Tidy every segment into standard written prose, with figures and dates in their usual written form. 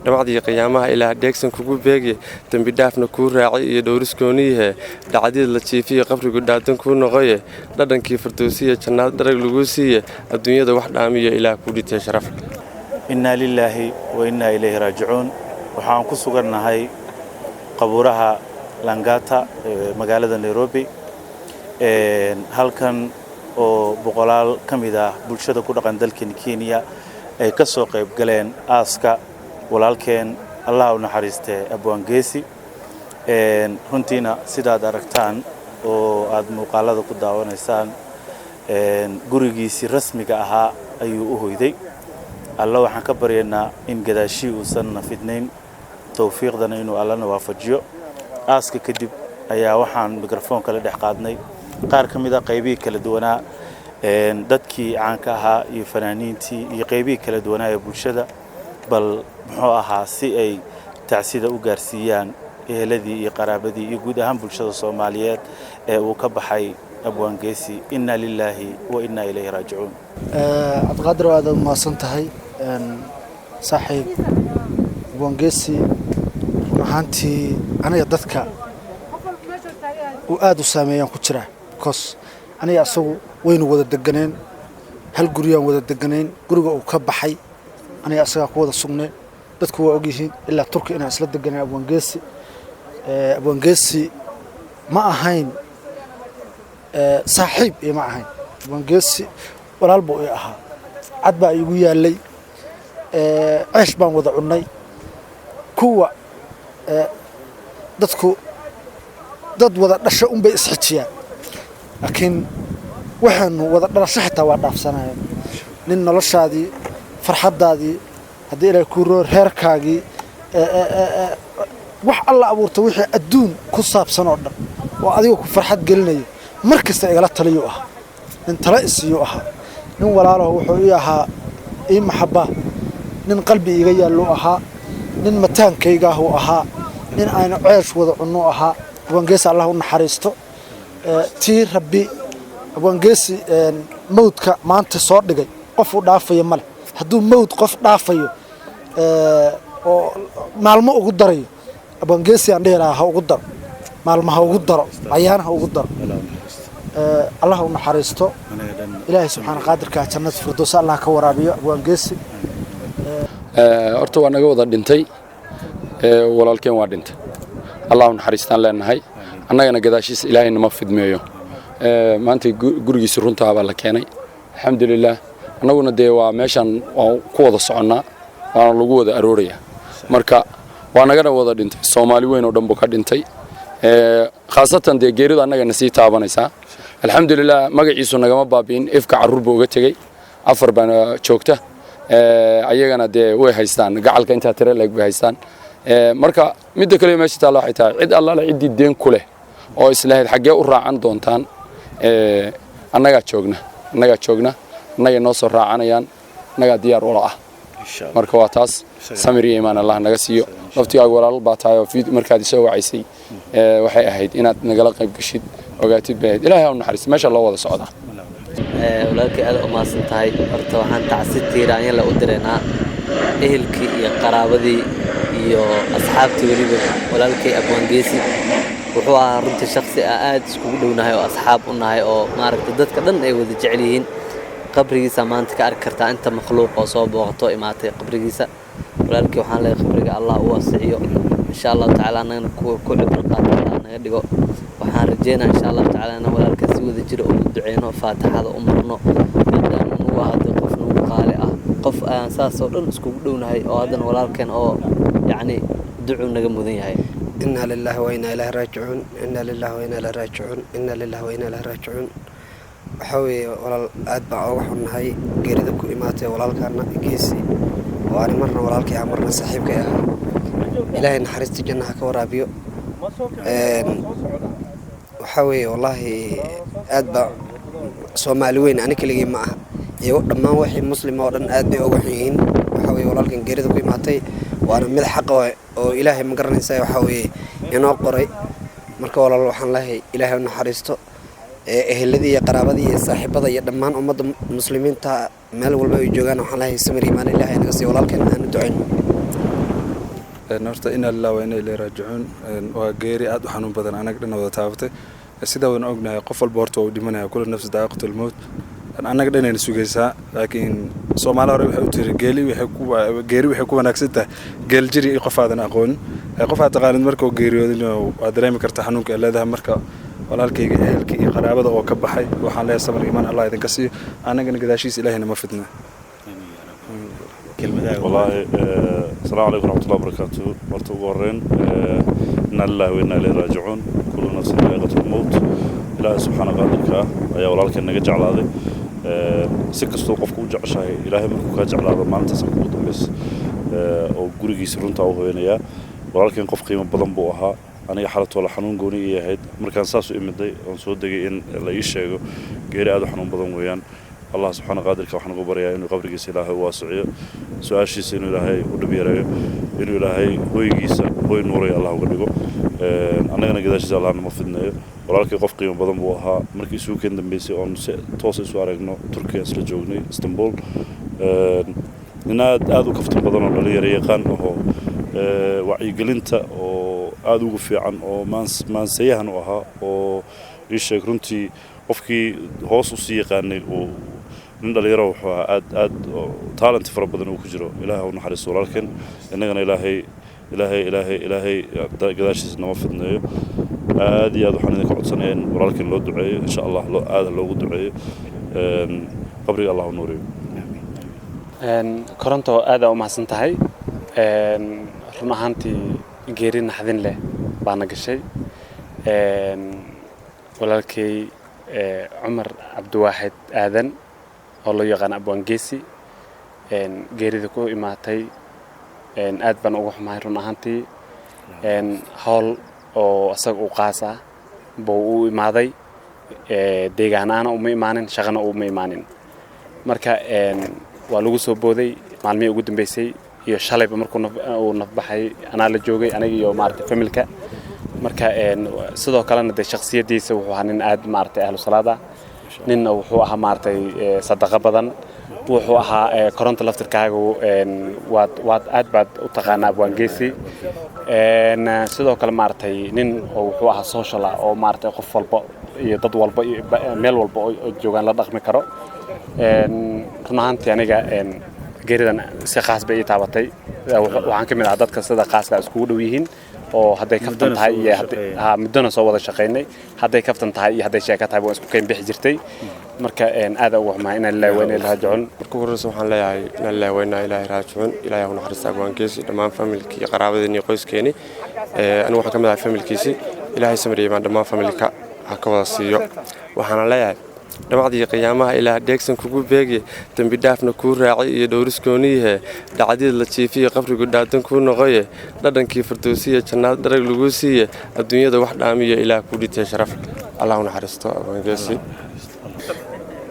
dhamacdii qiyaamaha ilaah dheegsan kugu beegi dambi dhaafna kuu raacay iyo dhowriskooniyahe dhacdida la jiifiye qabrigu dhaadan kuu noqoye dhadhankii fardoosiya jannaad dharag lagu siiye adduunyada wax dhaamiyo ilaah ku dhitay sharaf inna lillahi wa inna ilayhi raaji'uun waxaan ku sugannahay qabuuraha Langata magaalada Nairobi halkan oo boqolaal kamid ah bulshada ku dhaqan dalka Kenya ay ka soo qayb galeen aaska walaalkeen Allah u naxariistay Abwangeesi runtiina sidaad aragtaan oo aad muuqaalada ku daawanaysaan gurigiisii rasmiga ahaa ayuu u hoyday Allah waxaan ka baryaynaa in gadaashii uusan nafidnayn tawfiiqdana inuu Allahna waafajiyo aaska kadib ayaa waxaan mikrofoonka la dhex qaadnay qaar kamid ah qaybihi kala duwanaa dadkii caanka ahaa iyo fanaaniintii iyo qaybihi kala duwanaa ee bulshada bal muxuu ahaa si ay tacsida u gaarsiiyaan eheladii iyo qaraabadii iyo guud ahaan bulshada Soomaaliyeed ee uu ka baxay Abwangeesi inna lillahi wa inna ilayhi raaji'uun Abqaadir waad maasan tahay saaxiib Abwangeesi ahaantii aniga dadka uu aad u saameeyaan ku jira kos aniga asagu waynu wada deganeen hal guriyaan wada deganeen guriga uu ka baxay aniga asaga ku wada sugneen dadku waa og yihiin ilaa Turki inaan isla deganay Abwangeesi ma ahayn saaxiib ma ahayn Abwangeesi walaal buu ahaa cad baa igu yaalay ceesh baan wada cunay kuwa dadku dad wada dhasho bay isxijiyaan laakiin waxaanu wada dhalasho xitaa waa dhaafsanayeen nin noloshaadii farxadaadii hadii ilaahay ku roor heerkaagii wax alla abuurta wixii adduun ku saabsan oo dhan oo adiga ku farxad gelinaya markasta igala taliyo ah nin tala isiyo ah nin walaalo wuxuu ii ahaa ii maxaba nin qalbi iga yaalo ahaa nin mataankayga ah ahaa nin ayna ceesh wada cunno ahaa Abwangeesi Allah u naxariisto tii rabbi Abwangeesi mawdka maanta soo dhigay qof u dhaafayo male hadduu mawd qof dhaafayo oo maalmo ugu darayo Abwangeesi aan dheeraha ugu daro maalmaha ugu daro ayaanaha ugu daro Allah u naxariisto Ilaahay subhanahu qaadirka jannada firdaws Allah ka waraabiyo Abwangeesi horta waa naga wada dhintay walaalkeen waa dhintay Allah u naxariistaan leenahay annagana gadaashiisa Ilaahay nama fidmeeyo maanta gurigiisa runta baa la keenay alxamdulillah annaguna dee waa meeshan ku wada soconnaa waana lagu wada arooraya marka waa naga wada dhintay Soomaali weyn oo dhan buu ka dhintay khaasatan dee geeridu annagana sii taabanaysaa alxamdulillah magaciisu nagama baabiin ifka caruur buu uga tagay afar baan joogta ayagana dee way haystaan gacalka inta tire leeg way haystaan marka midda kale meesha taalo waxay tahay cid alla cidii deen ku leh oo islahayd xagee u raacan doontaan annaga joogna annaga noo soo raacanayaan annaga diyaar u ah marka waa taas samir iyo iimaan Allah naga siiyo waqtiga walaal baa tahay oo markaad soo wacaysay waxay ahayd inaad nagala qayb gashid ogaatid baad Ilaahay u naxariis meesha loo wada socdaa walaalkii aad u maasan tahay horta waxaan tacsi tiiraanya la u direynaa ehelkii iyo qaraabadii iyo asxaabtii waliba walaalkii Abwangeesi wuxuu ahaa runtii shakhsi aad isku dhownahay oo asxaab u nahay oo maaragtay dadka dhan ay wada jecel yihiin qabrigiisa maanta ka arki kartaa inta makhluuq oo soo booqato imaatay qabrigiisa walaalkii waxaan leeyahay qabriga Allah u wasiiciyo insha Allah ta'ala anagana ku cibro qaadana naga dhigo waxaan rajeynayaa insha Allah ta'ala in walaalka si wada jiro oo duceeno faatixada u marno maadaama uu ahaa qof noo qaali ah qof aan saas oo dhan isku dhownahay oo hadan walaalkeen oo yaani ducu naga mudan yahay inna lillahi wa inna ilayhi raaji'uun inna lillahi wa inna ilayhi raaji'uun inna lillahi wa inna ilayhi raaji'uun waxaway walaal aad baa uga xunnahay geerida ku imaatay walaalkana Geesi oo aan marna walaalkay marna saaxiibkay ah Ilaahay naxariista jannaha ka waraabiyo waxaway wallahi aad baa Soomaali weyn ani kaligii ma aha iyo dhammaan wixii muslim oo dhan aad bay uga xigeen waxaway walaalkan geerida ku imaatay waana mid xaq oo Ilaahay ma garanaysaa waxaway inoo qoray marka walaal waxaan leeyahay Ilaahay naxariisto eheladii iyo qaraabadii iyo saaxiibada iyo dhammaan ummadda muslimiinta meel walba ay joogaan waxaan leeyahay samir iimaan Ilaahay naga siiyo walaalkan aan duceyno horta inaa lillahi wa inaa ilayhi raajicuun waa geeri aad u xanuun badan anaga dhan wada taabatay sida waan ognahay qof walba horta waa u dhimanaya kullu nafsi daa'iqatul mawt anaga dhanayna sugaysaa laakiin Soomaali hore waxay u tiri geeri waxay ku wanaagsan tahay geel jiri iyo qof aadan aqoon qof aad taqaanid marka uu geeriyoodina waa dareemi kartaa xanuunka ay leedahay marka walaalkayga ehelkii iyo qaraabada oo ka baxay waxaan leeyahay sabir iimaan Allah idinka siiyo anagana gadaashiis Ilaahina ma fidna والله السلام عليكم ورحمة الله وبركاته مرت وقرن إن الله وإنا إليه راجعون كل نفس ذائقة الموت إلى سبحانه قادرك يا ولالك إنك جعل هذا سكستو قفكو جعشاي إلهي مركو كجعل هذا ما أنت سكوت بس أو جوري سرون تاو هنا ولالك إن قف قيمة بدن بوها أنا حالة ولا حنون قوني هيد مركان ساسو إمدي أنصود دقي إن لا يشيء غير هذا حنون بدن ويان الله سبحانه قادرك وحنا قبريا إنه قبرك سلاح واسعية سؤال شيء إنه إلهي ودبيره إنه إلهي هو يجيس هو نوري الله وقدره أنا كذا شيء الله ما فينا ولكن قف قيمة بدن بوها مركي سوق عندهم بيسي أون توصل سوارق إنه تركيا سلجوجني اسطنبول إن هذا كفتم بدن ولا يريقان هو وعي قلنته أو هذا وقف عن أو ما نسيهن وها أو إيش كرنتي qofkii hoos u sii yaqaanay oo nin dhalinyaro wuxuu aad talent fara badan uu ku jiro ilaahay uu naxariisto walaalkan innagana ilaahay gadaashiisa nama fidnayo aad iyo aad waxaan idinka codsanayaa in walaalkan loo duceeyo insha Allah aad loogu duceeyo qabriga Allah u nuuriyo koronto aad u mahadsan tahay run ahaantii geeri naxdin leh baana gashay walaalkay عمر عبد واحد آذن الله يقان أبوان جيسي جيري ذكو إماتي آذن أوح ماهرون أهانتي هول أو أساق أقاسا بو إمادي ديغانانا أو ميمانين شغانا أو ميمانين مركا والوغو سوبودي معلمي أقودن بيسي iyo shalay markuu nafbaxay ana la joogay aniga iyo maartay familka marka sidoo kalena de shakhsiyadiisa wuxuu ahaa nin aad maartay ahlu salaada nin wuxuu ahaa maartay sadaqa badan wuxuu ahaa koronto laftirkaaga waad aad baad u taqaanaa Abwaangeesi sidoo kale maartay nin wuxuu ahaa social oo maartay qof walba iyo dad walba meel walba oo joogan la dhaqmi karo runaantii aniga geeridan si khaas bay taabatay waxaan kamid ah dadka sida khaaska isku dhow yihiin oo haday kaftan tahay iyo mudana soo wada shaqeynay haday kaftan tahay iyo haday sheeka tahay waa isku keen bixi jirtay marka aad ugu xumaa in ilaahay weyn ilaahay raajicuun marka horeysa waxaan leeyahay in ilaahay weyn ilaahay raajicuun ilaahay uu naxariisto Abwaangeesi dhamaan familkii qaraabadii qoyskeeni anigu waxaan kamid ahay familkiisi ilaahay samriyeeyay dhamaan familka ha ka wada siiyo waxaan leeyahay dhamacdii qiyaamaha ilaa deegsan kugu beegay dambi dhaafna ku raacay iyo dhowriskooniye dhacdii la jiifiyo qabrigu dhaadan ku noqoye dhadhankii fardoosiye jannad darag lagu siiye adduunyada wax dhaamiyo ilaa ku dhintay sharaf Allah u naxariisto Abwaangeesi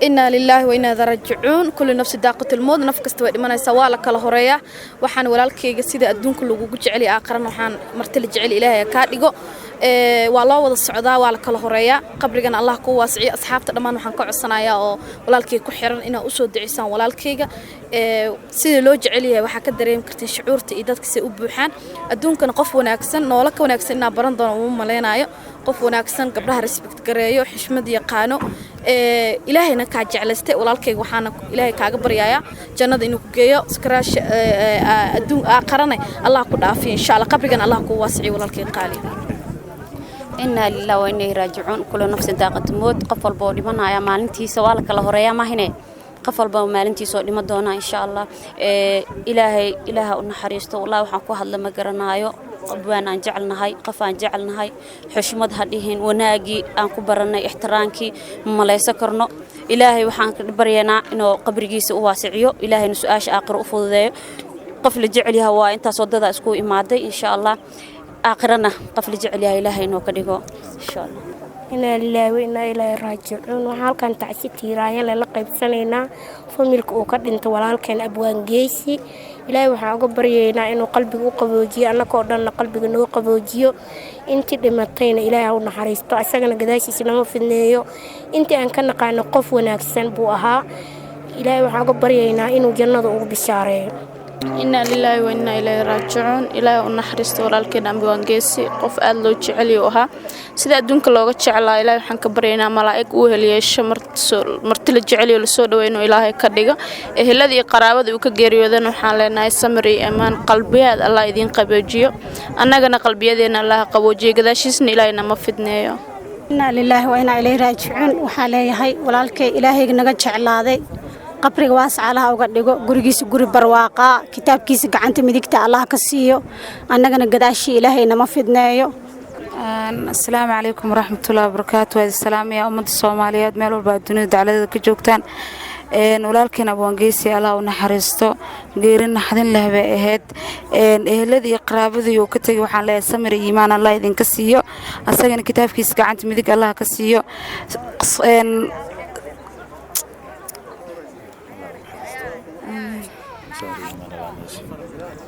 إنا لله وإنا راجعون كل نفس ذائقة الموت نفس كستوى دمنا سوالا كلا هرية وحن ولالكي سيدا الدون كله جعلي آخرنا وحن مرتل جعلي إلهي كاديجو والله وضع السعودة ولا كلا هرية قبرنا الله قوة واسعي أصحاب تدمان وحن كعصنا يا ولالكي كحرن إنا أسود عيسان ولالكي سيدا لو جعلي وحكى دريم كرتين شعورتي إذا كسي أبوحان الدون كان قف وناكسن نولك وناكسن برندون وملينا قف وناكسن قبلها رسبكت قريو حشمد يقانو إلهينا كاجعلسته ولالكي وحنا إلهي كاجبريايا جنة إنه كجيا سكراش الدون آخرنا الله كدافي إن شاء الله قبرنا الله كواسعي ولالكي قالي إنا لله وإنا راجعون كل نفس ذائقة الموت قفل بودي منا يا مالنتي سوالك الله هريا ما هنا قفل بو مالنتي سو ديما دونا إن شاء الله إله ونحريسته والله وحنكو هذا ما قرنايو قبوانا جعلنا هاي قفان جعلنا هاي حشمد هديهن وناجي أنكو برنا احترانكي ما لا يسكرنا إلهي وحنك برينا إنه قبرجيس واسعيو إلهي نسؤاش آخر أفضل قفل جعلها وأنت صدق أسكو إمادي إن شاء الله آخرنا قفل جعلها إلهي إنه كديجو إن شاء الله إنا لله وإنا إليه راجعون وحال كان تعسيتي رايا للقب سنينا فملك أوكد أنت ولكن Abwaangeesi إلهي waxaan uga baryeynaa inuu qalbigu qaboojiyo annaka oo dhan qalbiga noo qaboojiyo intii dhimatayna Ilaahay u naxariisto asagana gadaashiisa nama fidneeyo intii aan ka naqaano qof wanaagsan buu ahaa Ilaahay waxaan uga baryeynaa inuu jannada ugu bishaareeyo إنا لله وإنا إليه راجعون إلهي ونحرست walaalkeen Abwaan Geesi qof aad loo jecel yahay sida adduunka looga jeclaa ilaahay waxaan ka baryaynaa malaa'ig uu heliyeesho marti la jecel yahay soo dhaweeyno ilaahay ka dhigo eheladii qaraabada uu ka geeriyoodan waxaan leenahay samri amaan qalbiyaad Allah idin qaboojiyo annagana qalbiyadeena Allah qaboojiyo gadaashiisna ilaahayna ma fidneeyo إنا لله وإنا إليه راجعون وحاليهاي walaalkay ilaahay naga jeclaaday qabriga waasca Allah uga dhigo gurigiisa guri barwaaqa kitaabkiisa gacanta midigta Allah ka siiyo annagana gadaashi ilaahay nama fidneeyo السلام عليكم ورحمة الله وبركاته السلام يا أمة الصوماليات ميلو الدنيا دعالة كجوكتان walaalkeen Abwaan Geesi Allah u naxariisto geerin naxdin leh bay ahayd eheladii qaraabadii uu ka tagay waxaan leeyahay samir iyo iimaan Allah idinka siiyo asagana kitaabkiisa gacanta midig Allah ka siiyo